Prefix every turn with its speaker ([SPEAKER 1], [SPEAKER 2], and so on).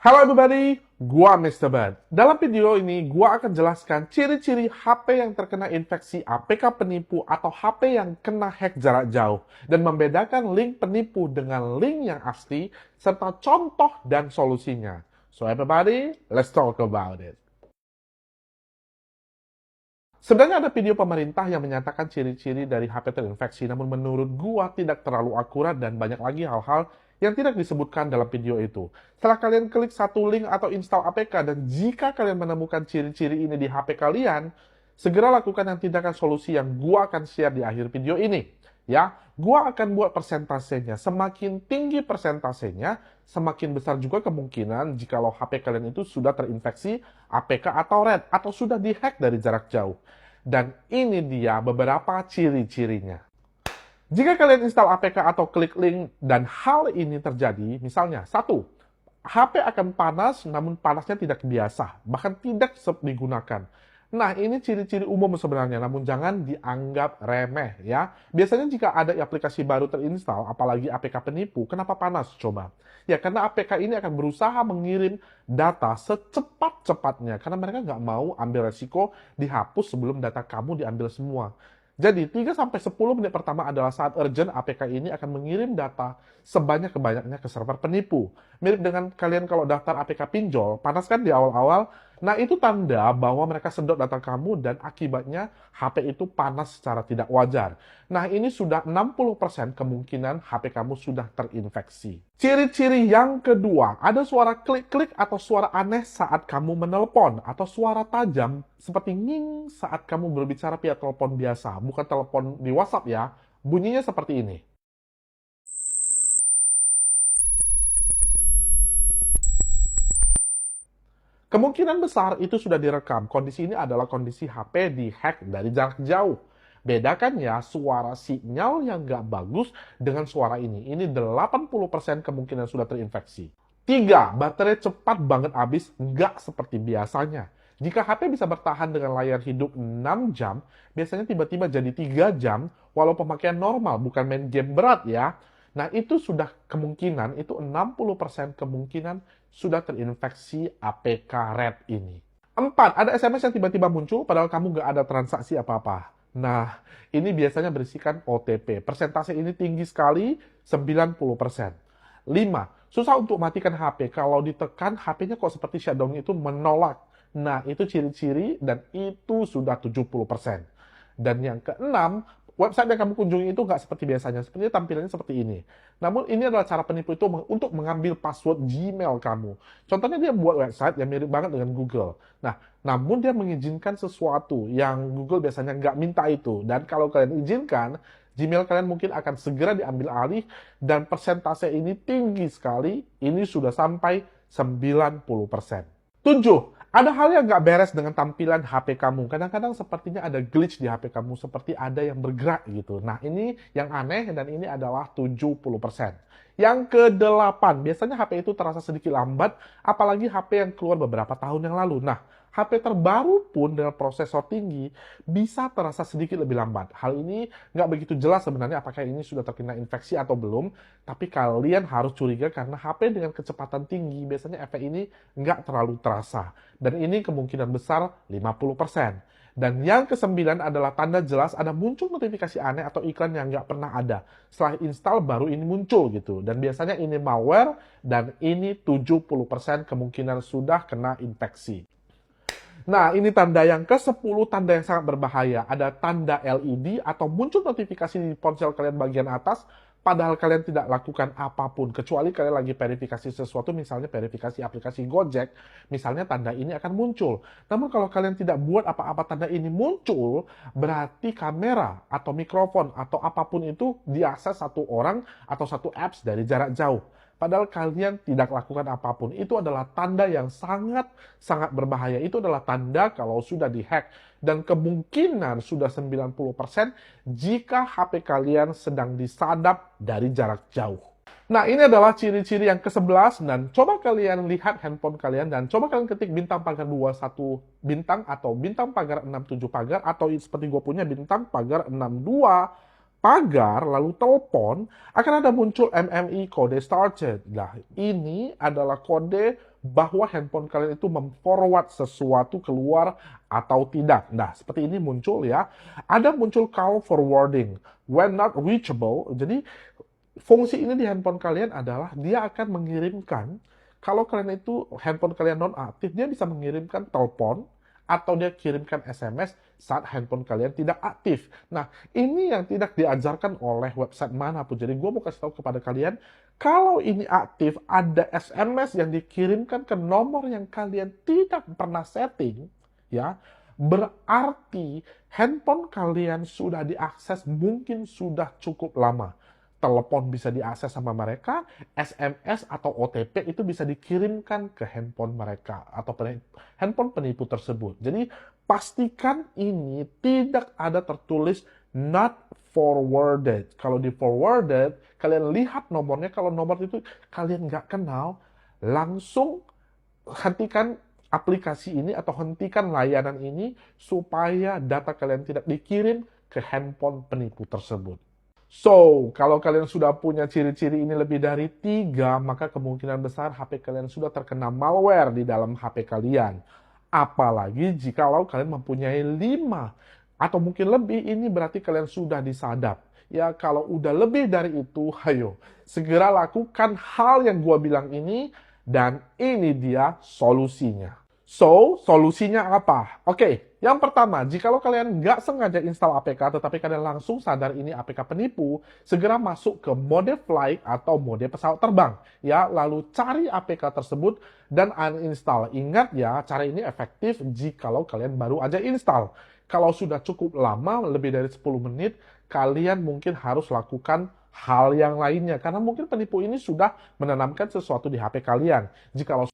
[SPEAKER 1] Halo everybody, gua Mr. Bad. Dalam video ini, gua akan jelaskan ciri-ciri HP yang terkena infeksi APK penipu atau HP yang kena hack jarak jauh, dan membedakan link penipu dengan link yang asli, serta contoh dan solusinya. So everybody, let's talk about it. Sebenarnya ada video pemerintah yang menyatakan ciri-ciri dari HP terinfeksi, namun menurut gua tidak terlalu akurat dan banyak lagi hal-hal yang tidak disebutkan dalam video itu. Setelah kalian klik satu link atau install APK, dan jika kalian menemukan ciri-ciri ini di HP kalian, segera lakukan yang tindakan solusi yang gua akan share di akhir video ini. Ya, gua akan buat persentasenya. Semakin tinggi persentasenya, semakin besar juga kemungkinan jikalau HP kalian itu sudah terinfeksi APK atau red, atau sudah dihack dari jarak jauh. Dan ini dia beberapa ciri-cirinya. Jika kalian install APK atau klik link dan hal ini terjadi, misalnya, 1. HP akan panas, namun panasnya tidak biasa, bahkan tidak digunakan. Nah, ini ciri-ciri umum sebenarnya, namun jangan dianggap remeh ya. Biasanya jika ada aplikasi baru terinstall, apalagi APK penipu, kenapa panas? Coba. Ya, karena APK ini akan berusaha mengirim data secepat-cepatnya, karena mereka nggak mau ambil resiko dihapus sebelum data kamu diambil semua. Jadi, 3-10 menit pertama adalah saat urgent APK ini akan mengirim data sebanyak-banyaknya ke server penipu. Mirip dengan kalian kalau daftar APK pinjol, panas kan di awal-awal? Nah, itu tanda bahwa mereka sedot data kamu dan akibatnya HP itu panas secara tidak wajar. Nah, ini sudah 60% kemungkinan HP kamu sudah terinfeksi. Ciri-ciri yang kedua, ada suara klik-klik atau suara aneh saat kamu menelpon, atau suara tajam seperti nging saat kamu berbicara via telepon biasa, bukan telepon di WhatsApp ya. Bunyinya seperti ini. Kemungkinan besar itu sudah direkam. Kondisi ini adalah kondisi HP dihack dari jarak jauh. Bedakan ya suara sinyal yang nggak bagus dengan suara ini. Ini 80% kemungkinan sudah terinfeksi. 3. Baterai cepat banget habis, nggak seperti biasanya. Jika HP bisa bertahan dengan layar hidup 6 jam, biasanya tiba-tiba jadi 3 jam, walau pemakaian normal, bukan main game berat ya. Nah, itu sudah kemungkinan, itu 60% kemungkinan sudah terinfeksi APK red ini. 4. Ada SMS yang tiba-tiba muncul padahal kamu nggak ada transaksi apa-apa. Nah, ini biasanya berisikan OTP. Persentase ini tinggi sekali, 90%. 5. Susah untuk matikan HP. Kalau ditekan, HP-nya kok seperti shutdown itu menolak. Nah, itu ciri-ciri dan itu sudah 70%. Dan yang keenam, website yang kamu kunjungi itu nggak seperti biasanya. Sepertinya tampilannya seperti ini. Namun ini adalah cara penipu itu untuk mengambil password Gmail kamu. Contohnya dia buat website yang mirip banget dengan Google. Nah, namun dia mengizinkan sesuatu yang Google biasanya nggak minta itu. Dan kalau kalian izinkan, Gmail kalian mungkin akan segera diambil alih dan persentase ini tinggi sekali. Ini sudah sampai 90%. 7. Ada hal yang nggak beres dengan tampilan HP kamu. Kadang-kadang sepertinya ada glitch di HP kamu, seperti ada yang bergerak gitu. Nah, ini yang aneh dan ini adalah 70%. Yang ke-8, biasanya HP itu terasa sedikit lambat, apalagi HP yang keluar beberapa tahun yang lalu. Nah, HP terbaru pun dengan prosesor tinggi bisa terasa sedikit lebih lambat. Hal ini nggak begitu jelas sebenarnya apakah ini sudah terkena infeksi atau belum, tapi kalian harus curiga karena HP dengan kecepatan tinggi biasanya efek ini nggak terlalu terasa. Dan ini kemungkinan besar 50%. Dan yang ke-9 adalah tanda jelas ada muncul notifikasi aneh atau iklan yang nggak pernah ada. Setelah install baru ini muncul gitu. Dan biasanya ini malware dan ini 70% kemungkinan sudah kena infeksi. Nah, ini tanda yang ke-10, tanda yang sangat berbahaya. Ada tanda LED atau muncul notifikasi di ponsel kalian bagian atas, padahal kalian tidak lakukan apapun. Kecuali kalian lagi verifikasi sesuatu, misalnya verifikasi aplikasi Gojek, misalnya tanda ini akan muncul. Namun kalau kalian tidak buat apa-apa tanda ini muncul, berarti kamera atau mikrofon atau apapun itu diakses satu orang atau satu apps dari jarak jauh. Padahal kalian tidak lakukan apapun. Itu adalah tanda yang sangat berbahaya. Itu adalah tanda kalau sudah dihack. Dan kemungkinan sudah 90% jika HP kalian sedang disadap dari jarak jauh. Nah, ini adalah ciri-ciri yang ke-11. Dan coba kalian lihat handphone kalian. Dan coba kalian ketik bintang pagar 21 bintang. Atau bintang pagar 67 pagar. Atau seperti gue punya bintang pagar 62 pagar, lalu telepon, akan ada muncul MMI kode started. Nah, ini adalah kode bahwa handphone kalian itu memforward sesuatu keluar atau tidak. Nah, seperti ini muncul ya. Ada muncul call forwarding. When not reachable, jadi fungsi ini di handphone kalian adalah dia akan mengirimkan, kalau kalian itu handphone kalian non aktif, dia bisa mengirimkan telepon atau dia kirimkan SMS saat handphone kalian tidak aktif. Nah, ini yang tidak diajarkan oleh website manapun. Jadi gue mau kasih tahu kepada kalian, kalau ini aktif, ada SMS yang dikirimkan ke nomor yang kalian tidak pernah setting, ya, berarti handphone kalian sudah diakses mungkin sudah cukup lama. Telepon bisa diakses sama mereka, SMS atau OTP itu bisa dikirimkan ke handphone mereka atau handphone penipu tersebut. Jadi pastikan ini tidak ada tertulis not forwarded. Kalau di forwarded, kalian lihat nomornya, kalau nomor itu kalian nggak kenal, langsung hentikan aplikasi ini atau hentikan layanan ini supaya data kalian tidak dikirim ke handphone penipu tersebut. So, kalau kalian sudah punya ciri-ciri ini lebih dari 3, maka kemungkinan besar HP kalian sudah terkena malware di dalam HP kalian. Apalagi jikalau kalian mempunyai 5 atau mungkin lebih, ini berarti kalian sudah disadap. Ya, kalau udah lebih dari itu, ayo, segera lakukan hal yang gua bilang ini, dan ini dia solusinya. So, solusinya apa? Oke, yang pertama, jikalau kalian nggak sengaja install APK, tetapi kalian langsung sadar ini APK penipu, segera masuk ke mode flight atau mode pesawat terbang. Ya, lalu cari APK tersebut dan uninstall. Ingat ya, cara ini efektif jikalau kalian baru aja install. Kalau sudah cukup lama, lebih dari 10 menit, kalian mungkin harus lakukan hal yang lainnya. Karena mungkin penipu ini sudah menanamkan sesuatu di HP kalian. Jikalau